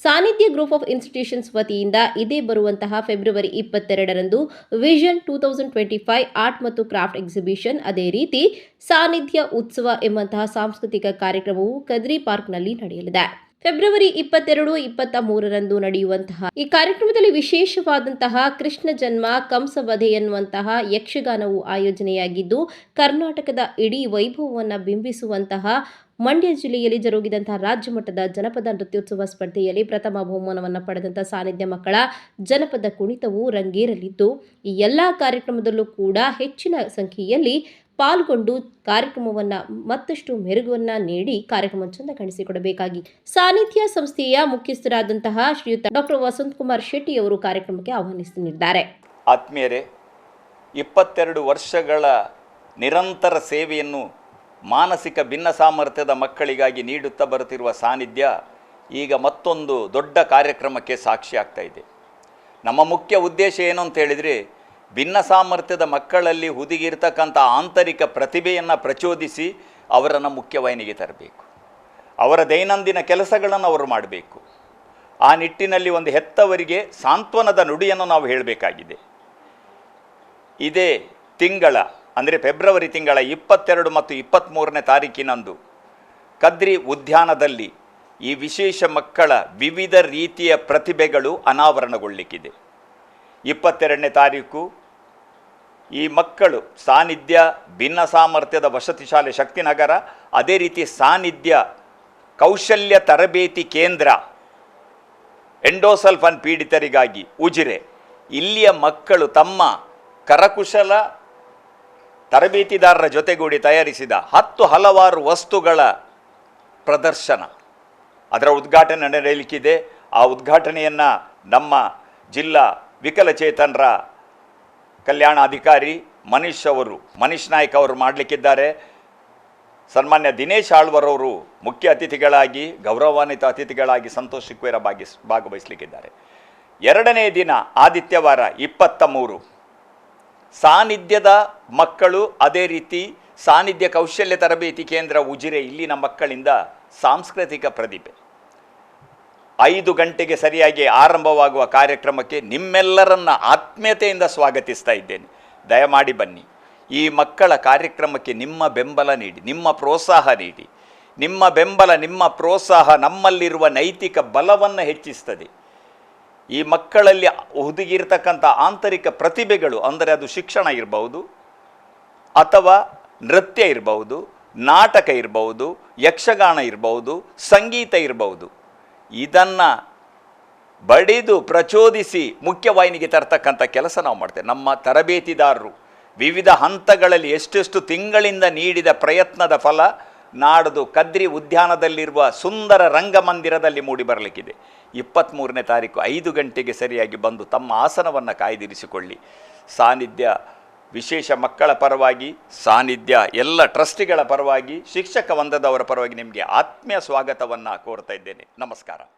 ಸಾನ್ನಿಧ್ಯ group of institutions ವತಿಯಿಂದ ಇದೇ ಬರುವಂತಹ ಫೆಬ್ರವರಿ 22ರಂದು ವಿಷನ್ 2025 ಆರ್ಟ್ ಮತ್ತು ಕ್ರಾಫ್ಟ್ ಎಕ್ಸಿಬಿಷನ್, ಅದೇ ರೀತಿ ಸಾನ್ನಿಧ್ಯ ಉತ್ಸವ ಎಂಬಂತಹ ಸಾಂಸ್ಕೃತಿಕ ಕಾರ್ಯಕ್ರಮವು ಕದ್ರಿ ಪಾರ್ಕ್ನಲ್ಲಿ ನಡೆಯಲಿದೆ. ಫೆಬ್ರವರಿ 22, 23ರಂದು ನಡೆಯುವಂತಹ ಈ ಕಾರ್ಯಕ್ರಮದಲ್ಲಿ ವಿಶೇಷವಾದಂತಹ ಕೃಷ್ಣ ಜನ್ಮ ಕಂಸವಧೆ ಎನ್ನುವಂತಹ ಯಕ್ಷಗಾನವು ಆಯೋಜನೆಯಾಗಿದ್ದು, ಕರ್ನಾಟಕದ ಇಡೀ ವೈಭವವನ್ನು ಬಿಂಬಿಸುವಂತಹ ಮಂಡ್ಯ ಜಿಲ್ಲೆಯಲ್ಲಿ ಜರುಗಿದಂತಹ ರಾಜ್ಯ ಮಟ್ಟದ ಜನಪದ ನೃತ್ಯೋತ್ಸವ ಸ್ಪರ್ಧೆಯಲ್ಲಿ ಪ್ರಥಮ ಬಹುಮಾನವನ್ನು ಪಡೆದಂತಹ ಸಾನ್ನಿಧ್ಯ ಮಕ್ಕಳ ಜನಪದ ಕುಣಿತವು ರಂಗೇರಲಿದ್ದು, ಈ ಎಲ್ಲಾ ಕಾರ್ಯಕ್ರಮದಲ್ಲೂ ಕೂಡ ಹೆಚ್ಚಿನ ಸಂಖ್ಯೆಯಲ್ಲಿ ಪಾಲ್ಗೊಂಡು ಕಾರ್ಯಕ್ರಮವನ್ನು ಮತ್ತಷ್ಟು ಮೆರುಗನ್ನು ನೀಡಿ ಕಾರ್ಯಕ್ರಮ ಚಂದ ಕಾಣಿಸಿಕೊಡಬೇಕಾಗಿ ಸಾನ್ನಿಧ್ಯ ಸಂಸ್ಥೆಯ ಮುಖ್ಯಸ್ಥರಾದಂತಹ ಶ್ರೀಯುತ ಡಾಕ್ಟರ್ ವಸಂತಕುಮಾರ್ ಶೆಟ್ಟಿ ಅವರು ಕಾರ್ಯಕ್ರಮಕ್ಕೆ ಆಹ್ವಾನಿಸುತ್ತಿದ್ದಾರೆ. ಆತ್ಮೀಯರೇ, 22 ವರ್ಷಗಳ ನಿರಂತರ ಸೇವೆಯನ್ನು ಮಾನಸಿಕ ಭಿನ್ನ ಸಾಮರ್ಥ್ಯದ ಮಕ್ಕಳಿಗಾಗಿ ನೀಡುತ್ತಾ ಬರುತ್ತಿರುವ ಸಾನ್ನಿಧ್ಯ ಈಗ ಮತ್ತೊಂದು ದೊಡ್ಡ ಕಾರ್ಯಕ್ರಮಕ್ಕೆ ಸಾಕ್ಷಿ ಆಗ್ತಾ ಇದೆ. ನಮ್ಮ ಮುಖ್ಯ ಉದ್ದೇಶ ಏನು ಅಂತ ಹೇಳಿದರೆ, ಭಿನ್ನ ಸಾಮರ್ಥ್ಯದ ಮಕ್ಕಳಲ್ಲಿ ಹುದುಗಿರ್ತಕ್ಕಂಥ ಆಂತರಿಕ ಪ್ರತಿಭೆಯನ್ನು ಪ್ರಚೋದಿಸಿ ಅವರನ್ನು ಮುಖ್ಯವಾಹಿನಿಗೆ ತರಬೇಕು. ಅವರ ದೈನಂದಿನ ಕೆಲಸಗಳನ್ನು ಅವರು ಮಾಡಬೇಕು. ಆ ನಿಟ್ಟಿನಲ್ಲಿ ಒಂದು ಹೆತ್ತವರಿಗೆ ಸಾಂತ್ವನದ ನುಡಿಯನ್ನು ನಾವು ಹೇಳಬೇಕಾಗಿದೆ. ಇದೇ ತಿಂಗಳ ಅಂದರೆ ಫೆಬ್ರವರಿ ತಿಂಗಳ 22 ಮತ್ತು 23ನೇ ತಾರೀಕಿನಂದು ಕದ್ರಿ ಉದ್ಯಾನದಲ್ಲಿ ಈ ವಿಶೇಷ ಮಕ್ಕಳ ವಿವಿಧ ರೀತಿಯ ಪ್ರತಿಭೆಗಳು ಅನಾವರಣಗೊಳ್ಳಲಿಕ್ಕಿದೆ. 22ನೇ ತಾರೀಕು ಈ ಮಕ್ಕಳು ಸಾನ್ನಿಧ್ಯ ಭಿನ್ನ ಸಾಮರ್ಥ್ಯದ ವಸತಿ ಶಾಲೆ ಶಕ್ತಿನಗರ, ಅದೇ ರೀತಿ ಸಾನ್ನಿಧ್ಯ ಕೌಶಲ್ಯ ತರಬೇತಿ ಕೇಂದ್ರ ಎಂಡೋಸಲ್ಫಾನ್ ಪೀಡಿತರಿಗಾಗಿ ಉಜಿರೆ, ಇಲ್ಲಿಯ ಮಕ್ಕಳು ತಮ್ಮ ಕರಕುಶಲ ತರಬೇತಿದಾರರ ಜೊತೆಗೂಡಿ ತಯಾರಿಸಿದ 10 ಹಲವಾರು ವಸ್ತುಗಳ ಪ್ರದರ್ಶನ, ಅದರ ಉದ್ಘಾಟನೆ ನಡೆಯಲಿಕ್ಕಿದೆ. ಆ ಉದ್ಘಾಟನೆಯನ್ನು ನಮ್ಮ ಜಿಲ್ಲಾ ವಿಕಲಚೇತನರ ಕಲ್ಯಾಣಾಧಿಕಾರಿ ಮನೀಶ್ ನಾಯ್ಕ ಅವರು ಮಾಡಲಿಕ್ಕಿದ್ದಾರೆ. ಸನ್ಮಾನ್ಯ ದಿನೇಶ್ ಆಳ್ವರವರು ಮುಖ್ಯ ಅತಿಥಿಗಳಾಗಿ, ಗೌರವಾನ್ವಿತ ಅತಿಥಿಗಳಾಗಿ ಸಂತೋಷ್ ಶಿಕ್ವೇರ ಭಾಗವಹಿಸಲಿಕ್ಕಿದ್ದಾರೆ. 2ನೇ ದಿನ ಆದಿತ್ಯವಾರ 23 ಸಾನ್ನಿಧ್ಯದ ಮಕ್ಕಳು, ಅದೇ ರೀತಿ ಸಾನ್ನಿಧ್ಯ ಕೌಶಲ್ಯ ತರಬೇತಿ ಕೇಂದ್ರ ಉಜಿರೆ, ಇಲ್ಲಿನ ಮಕ್ಕಳಿಂದ ಸಾಂಸ್ಕೃತಿಕ ಪ್ರತಿಭೆ 5 ಗಂಟೆಗೆ ಸರಿಯಾಗಿ ಆರಂಭವಾಗುವ ಕಾರ್ಯಕ್ರಮಕ್ಕೆ ನಿಮ್ಮೆಲ್ಲರನ್ನ ಆತ್ಮೀಯತೆಯಿಂದ ಸ್ವಾಗತಿಸ್ತಾ ಇದ್ದೇನೆ. ದಯಮಾಡಿ ಬನ್ನಿ. ಈ ಮಕ್ಕಳ ಕಾರ್ಯಕ್ರಮಕ್ಕೆ ನಿಮ್ಮ ಬೆಂಬಲ ನೀಡಿ, ನಿಮ್ಮ ಪ್ರೋತ್ಸಾಹ ನೀಡಿ. ನಿಮ್ಮ ಬೆಂಬಲ, ನಿಮ್ಮ ಪ್ರೋತ್ಸಾಹ ನಮ್ಮಲ್ಲಿರುವ ನೈತಿಕ ಬಲವನ್ನು ಹೆಚ್ಚಿಸ್ತದೆ. ಈ ಮಕ್ಕಳಲ್ಲಿ ಹುದುಗಿರ್ತಕ್ಕಂಥ ಆಂತರಿಕ ಪ್ರತಿಭೆಗಳು, ಅಂದರೆ ಅದು ಶಿಕ್ಷಣ ಇರಬಹುದು, ಅಥವಾ ನೃತ್ಯ ಇರಬಹುದು, ನಾಟಕ ಇರಬಹುದು, ಯಕ್ಷಗಾನ ಇರಬಹುದು, ಸಂಗೀತ ಇರಬಹುದು, ಇದನ್ನು ಬಡಿದು ಪ್ರಚೋದಿಸಿ ಮುಖ್ಯವಾಹಿನಿಗೆ ತರ್ತಕ್ಕಂಥ ಕೆಲಸ ನಾವು ಮಾಡ್ತೇವೆ. ನಮ್ಮ ತರಬೇತಿದಾರರು ವಿವಿಧ ಹಂತಗಳಲ್ಲಿ ಎಷ್ಟೆಷ್ಟು ತಿಂಗಳಿಂದ ನೀಡಿದ ಪ್ರಯತ್ನದ ಫಲ ನಾಡ್ದು ಕದ್ರಿ ಉದ್ಯಾನದಲ್ಲಿರುವ ಸುಂದರ ರಂಗಮಂದಿರದಲ್ಲಿ ಮೂಡಿ ಬರಲಿಕ್ಕಿದೆ. 23ನೇ ತಾರೀಕು 5 ಗಂಟೆಗೆ ಸರಿಯಾಗಿ ಬಂದು ತಮ್ಮ ಆಸನವನ್ನು ಕಾಯ್ದಿರಿಸಿಕೊಳ್ಳಿ. ಸಾನ್ನಿಧ್ಯ ವಿಶೇಷ ಮಕ್ಕಳ ಪರವಾಗಿ, ಸಾನ್ನಿಧ್ಯ ಎಲ್ಲ ಟ್ರಸ್ಟಿಗಳ ಪರವಾಗಿ, ಶಿಕ್ಷಕ ವೃಂದದವರ ಪರವಾಗಿ ನಿಮಗೆ ಆತ್ಮೀಯ ಸ್ವಾಗತವನ್ನು ಕೋರ್ತಾ ಇದ್ದೇನೆ. ನಮಸ್ಕಾರ.